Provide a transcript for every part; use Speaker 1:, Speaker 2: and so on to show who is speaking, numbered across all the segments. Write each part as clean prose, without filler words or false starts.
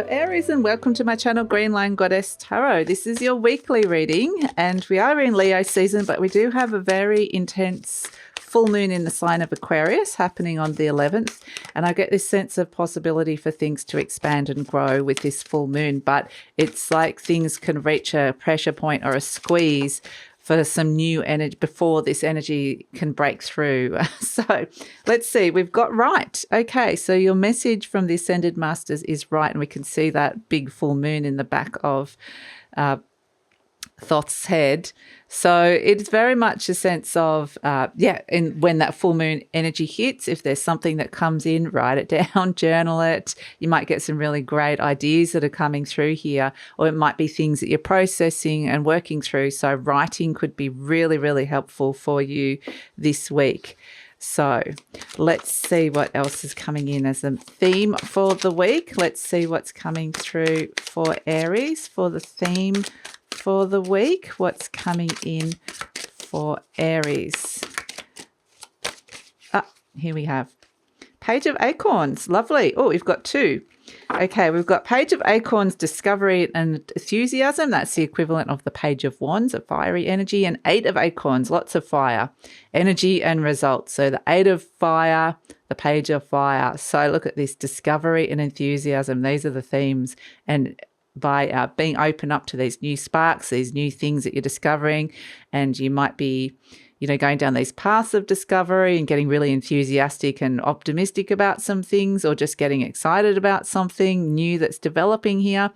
Speaker 1: Aries, and welcome to my channel GreenLion Goddess Tarot. This is your weekly reading, and we are in Leo season, but we do have a very intense full moon in the sign of Aquarius happening on the 11th, and I get this sense of possibility for things to expand and grow with this full moon, but it's like things can reach a pressure point or a squeeze for some new energy before this energy can break through. So let's see, we've got right. Okay, so your message from the Ascended Masters is right, and we can see that big full moon in the back of Thoth's head. So it's very much a sense of, and when that full moon energy hits, if there's something that comes in, write it down, journal it. You might get some really great ideas that are coming through here, or it might be things that you're processing and working through. So writing could be really, really helpful for you this week. So let's see what else is coming in as a theme for the week. Let's see what's coming through for Aries for the theme for the week. What's coming in for Aries? Here we have Page of Acorns. Lovely. Oh, we've got two. Okay, we've got Page of Acorns, Discovery and Enthusiasm. That's the equivalent of the Page of Wands, a fiery energy, and Eight of Acorns, lots of fire, energy and results. So the Eight of Fire, the Page of Fire. So look at this, Discovery and Enthusiasm. These are the themes. And by being open up to these new sparks, these new things that you're discovering, and you might be, going down these paths of discovery and getting really enthusiastic and optimistic about some things, or just getting excited about something new that's developing here.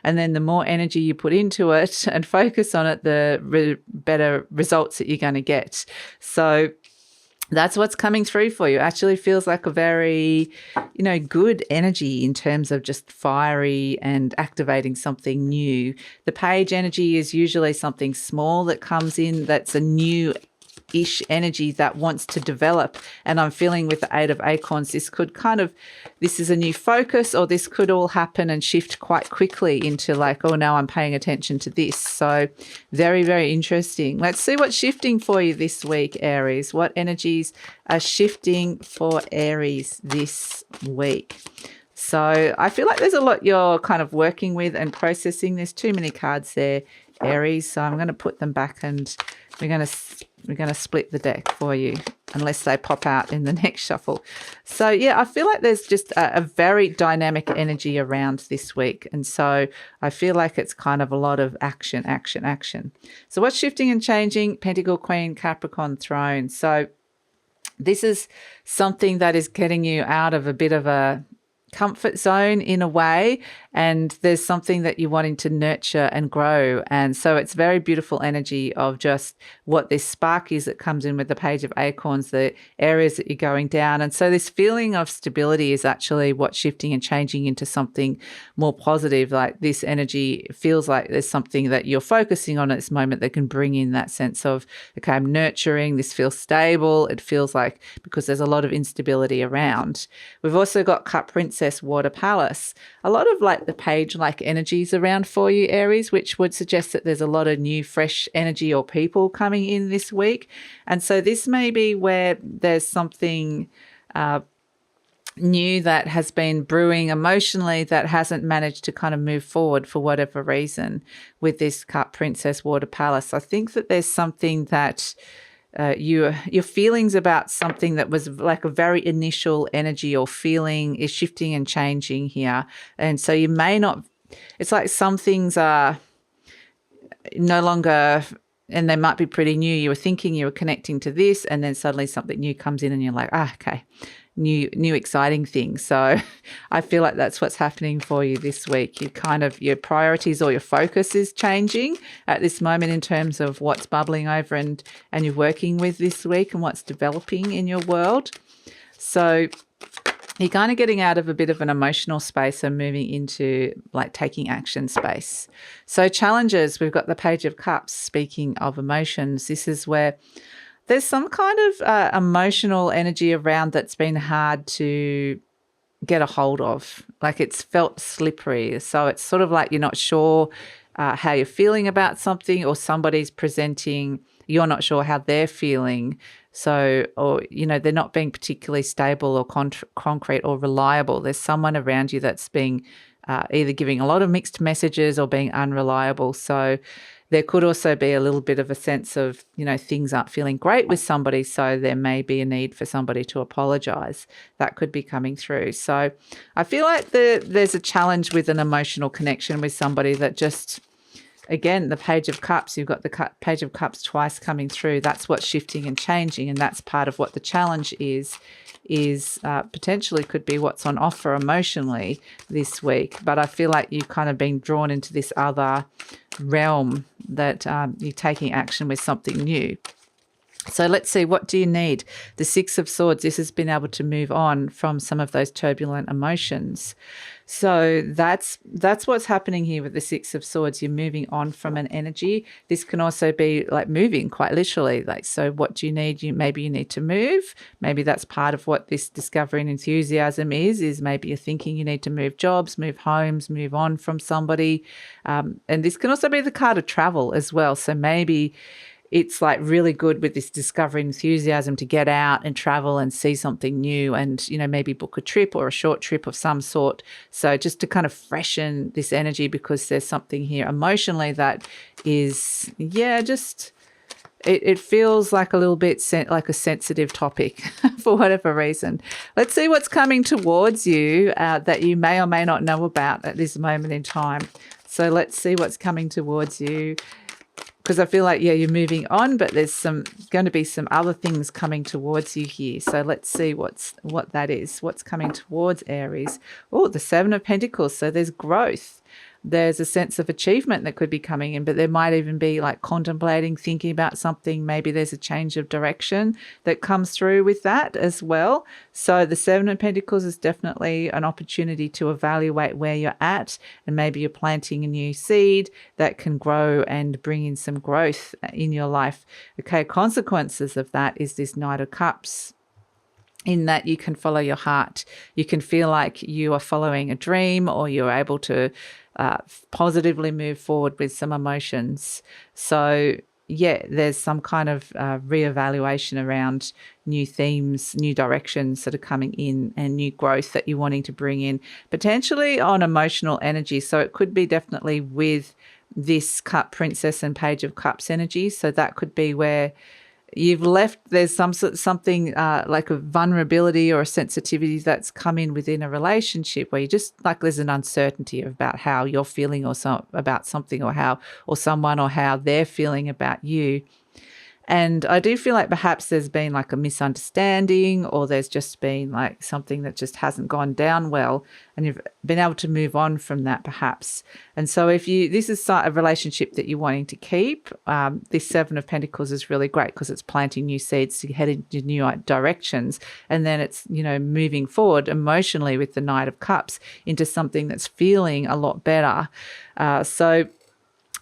Speaker 1: And then the more energy you put into it and focus on it, the better results that you're going to get. So that's what's coming through for you. Actually feels like a very, good energy in terms of just fiery and activating something new. The page energy is usually something small that comes in that's a new-ish energy that wants to develop. And I'm feeling with the Eight of Acorns, this is a new focus, or this could all happen and shift quite quickly into like, oh, now I'm paying attention to this. So very, very interesting. Let's see what's shifting for you this week, Aries. What energies are shifting for Aries this week? So I feel like there's a lot you're kind of working with and processing. There's too many cards there, Aries. So I'm going to put them back, and we're going to split the deck for you unless they pop out in the next shuffle. So yeah, I feel like there's just a very dynamic energy around this week. And so I feel like it's kind of a lot of action, action, action. So what's shifting and changing? Pentacle, Queen, Capricorn, Throne. So this is something that is getting you out of a bit of a comfort zone in a way, and there's something that you're wanting to nurture and grow. And so it's very beautiful energy of just what this spark is that comes in with the Page of Acorns, the areas that you're going down. And so this feeling of stability is actually what's shifting and changing into something more positive. Like this energy feels like there's something that you're focusing on at this moment that can bring in that sense of, okay, I'm nurturing, this feels stable. It feels like, because there's a lot of instability around. We've also got Cup Princess, Water Palace. A lot of like the page-like energies around for you, Aries, which would suggest that there's a lot of new, fresh energy or people coming in this week. And so this may be where there's something new that has been brewing emotionally that hasn't managed to kind of move forward for whatever reason with this Cup Princess, Water Palace. I think that there's something that your feelings about something that was like a very initial energy or feeling is shifting and changing here. And so you may not, it's like some things are no longer, and they might be pretty new. You were thinking you were connecting to this, and then suddenly something new comes in and you're like, okay, new exciting thing. So I feel like that's what's happening for you this week. Your priorities or your focus is changing at this moment in terms of what's bubbling over and you're working with this week and what's developing in your world. So you're kind of getting out of a bit of an emotional space and moving into like taking action space. So challenges, we've got the Page of Cups. Speaking of emotions, this is where there's some kind of emotional energy around that's been hard to get a hold of. Like it's felt slippery. So it's sort of like you're not sure how you're feeling about something, or somebody's presenting, you're not sure how they're feeling. So, or, they're not being particularly stable or concrete or reliable. There's someone around you that's being either giving a lot of mixed messages or being unreliable. So there could also be a little bit of a sense of, things aren't feeling great with somebody, so there may be a need for somebody to apologize. That could be coming through. So I feel like there's a challenge with an emotional connection with somebody that just, again, the Page of Cups, you've got the Page of Cups twice coming through. That's what's shifting and changing, and that's part of what the challenge is potentially could be what's on offer emotionally this week. But I feel like you've kind of been drawn into this other realm that you're taking action with something new. So let's see, what do you need? The Six of Swords, this has been able to move on from some of those turbulent emotions. So that's what's happening here with the Six of Swords. You're moving on from an energy. This can also be like moving quite literally. Like, so what do you need? Maybe you need to move. Maybe that's part of what this discovery and enthusiasm is maybe you're thinking you need to move jobs, move homes, move on from somebody. And this can also be the card of travel as well. So maybe it's like really good with this discovery enthusiasm to get out and travel and see something new and, maybe book a trip or a short trip of some sort. So just to kind of freshen this energy, because there's something here emotionally that is, it feels like a little bit like a sensitive topic for whatever reason. Let's see what's coming towards you that you may or may not know about at this moment in time. So let's see what's coming towards you. Because I feel like, you're moving on, but there's going to be some other things coming towards you here. So let's see what that is. What's coming towards Aries? Oh, the Seven of Pentacles. So there's growth. There's a sense of achievement that could be coming in, but there might even be like contemplating, thinking about something. Maybe there's a change of direction that comes through with that as well. So the Seven of Pentacles is definitely an opportunity to evaluate where you're at, and maybe you're planting a new seed that can grow and bring in some growth in your life. Okay, consequences of that is this Knight of Cups, in that you can follow your heart. You can feel like you are following a dream, or you're able to positively move forward with some emotions. So there's some kind of reevaluation around new themes, new directions that are coming in, and new growth that you're wanting to bring in, potentially on emotional energy. So it could be definitely with this Cup Princess and Page of Cups energy. So that could be where you've left, there's something like a vulnerability or a sensitivity that's come in within a relationship where you just like there's an uncertainty about how you're feeling about something, or someone, or how they're feeling about you. And I do feel like perhaps there's been like a misunderstanding, or there's just been like something that just hasn't gone down well, and you've been able to move on from that perhaps. And so this is a relationship that you're wanting to keep, this Seven of Pentacles is really great because it's planting new seeds to head into new directions. And then it's, moving forward emotionally with the Knight of Cups into something that's feeling a lot better.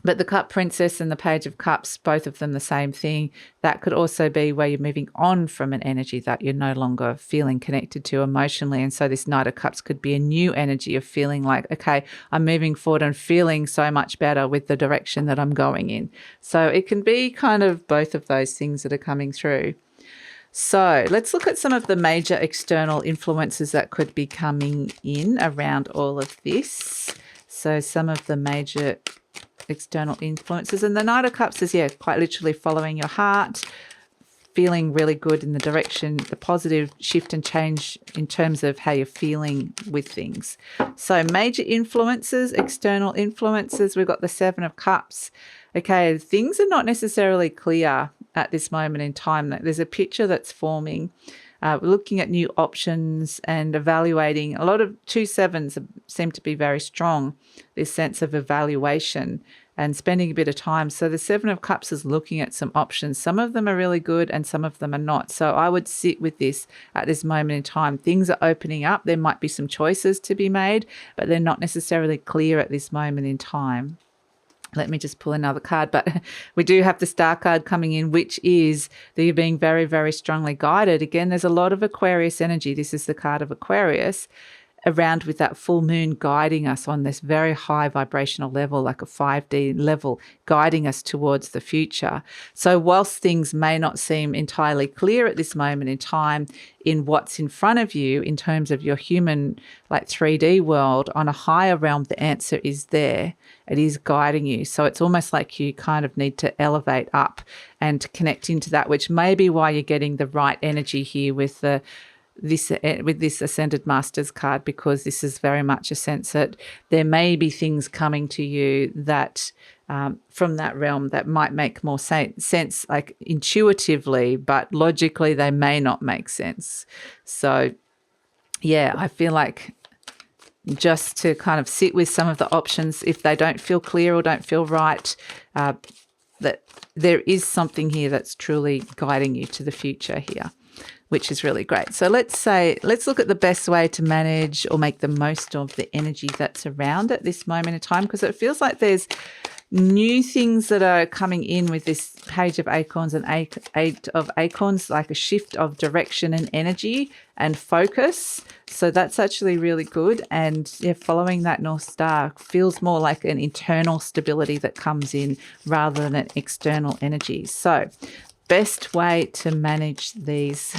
Speaker 1: But the Cup Princess and the Page of Cups, both of them the same thing. That could also be where you're moving on from an energy that you're no longer feeling connected to emotionally. And so this Knight of Cups could be a new energy of feeling like, okay, I'm moving forward and feeling so much better with the direction that I'm going in. So it can be kind of both of those things that are coming through. So let's look at some of the major external influences that could be coming in around all of this. So some of the major external influences, and the Knight of Cups is quite literally following your heart, feeling really good in the direction, the positive shift and change in terms of how you're feeling with things. So major influences, external influences, we've got the Seven of Cups. Okay, things are not necessarily clear at this moment in time. There's a picture that's forming. We're looking at new options and evaluating. A lot of 2 sevens seem to be very strong, this sense of evaluation and spending a bit of time. So the Seven of Cups is looking at some options. Some of them are really good and some of them are not. So I would sit with this at this moment in time. Things are opening up. There might be some choices to be made, but they're not necessarily clear at this moment in time. Let me just pull another card, but we do have the Star card coming in, which is that you're being very, very strongly guided. Again, there's a lot of Aquarius energy. This is the card of Aquarius. around with that full moon guiding us on this very high vibrational level, like a 5D level, guiding us towards the future. So whilst things may not seem entirely clear at this moment in time in what's in front of you in terms of your human, like 3D world, on a higher realm, the answer is there. It is guiding you. So it's almost like you kind of need to elevate up and connect into that, which may be why you're getting the right energy here with this Ascended Masters card, because this is very much a sense that there may be things coming to you that from that realm that might make more sense, like intuitively, but logically they may not make sense. So yeah, I feel like just to kind of sit with some of the options if they don't feel clear or don't feel right, that there is something here that's truly guiding you to the future here, which is really great. So let's look at the best way to manage or make the most of the energy that's around at this moment in time, because it feels like there's new things that are coming in with this Page of Acorns and Eight of Acorns, like a shift of direction and energy and focus. So that's actually really good. And yeah, following that North Star feels more like an internal stability that comes in rather than an external energy. So best way to manage these.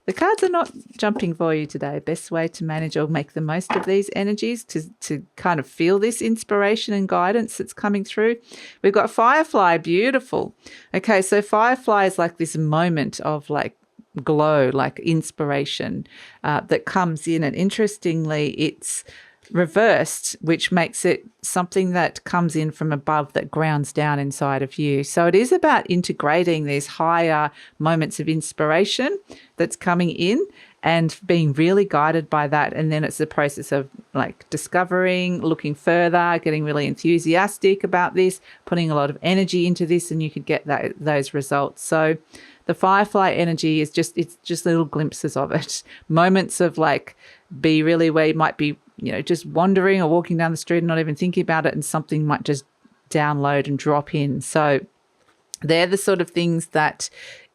Speaker 1: The cards are not jumping for you today. Best way to manage or make the most of these energies to kind of feel this inspiration and guidance that's coming through. We've got Firefly, beautiful. Okay, so Firefly is like this moment of like glow, like inspiration that comes in. And interestingly, it's reversed, which makes it something that comes in from above that grounds down inside of you. So it is about integrating these higher moments of inspiration that's coming in and being really guided by that. And then it's the process of like discovering, looking further, getting really enthusiastic about this, putting a lot of energy into this, and you could get those results. So the Firefly energy is it's just little glimpses of it, moments of like be really where you might be, you know, just wandering or walking down the street and not even thinking about it, and something might just download and drop in. So they're the sort of things that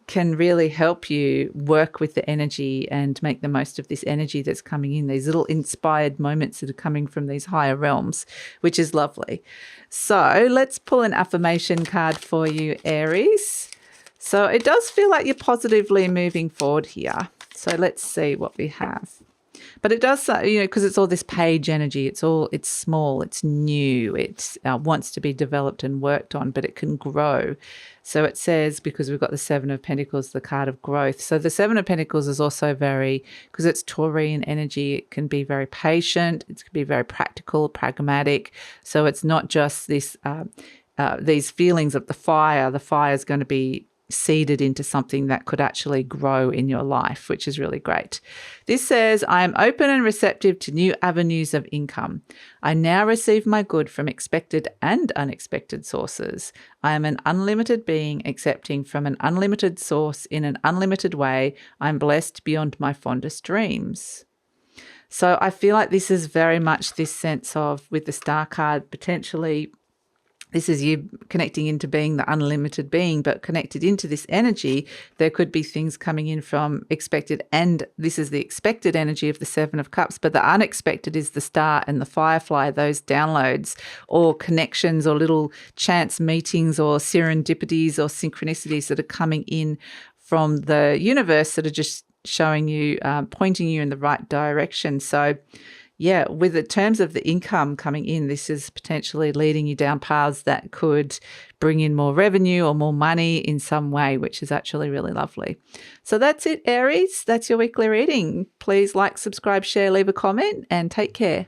Speaker 1: can really help you work with the energy and make the most of this energy that's coming in, these little inspired moments that are coming from these higher realms, which is lovely. So let's pull an affirmation card for you, Aries. So it does feel like you're positively moving forward here. So let's see what we have. But it does, you know, because it's all this page energy. It's small, it's new, it wants to be developed and worked on, but it can grow. So it says, because we've got the Seven of Pentacles, the card of growth. So the Seven of Pentacles is also because it's Taurian energy, it can be very patient, it can be very practical, pragmatic. So it's not just this these feelings of the fire. The fire is going to be seeded into something that could actually grow in your life, which is really great. This says, I am open and receptive to new avenues of income. I now receive my good from expected and unexpected sources. I am an unlimited being accepting from an unlimited source in an unlimited way. I am blessed beyond my fondest dreams. So I feel like this is very much this sense of, with the Star card, potentially this is you connecting into being the unlimited being, but connected into this energy, there could be things coming in from expected, and this is the expected energy of the Seven of Cups, but the unexpected is the Star and the Firefly, those downloads or connections or little chance meetings or serendipities or synchronicities that are coming in from the universe that are just showing you, pointing you in the right direction. So yeah, with the terms of the income coming in, this is potentially leading you down paths that could bring in more revenue or more money in some way, which is actually really lovely. So that's it, Aries. That's your weekly reading. Please like, subscribe, share, leave a comment, and take care.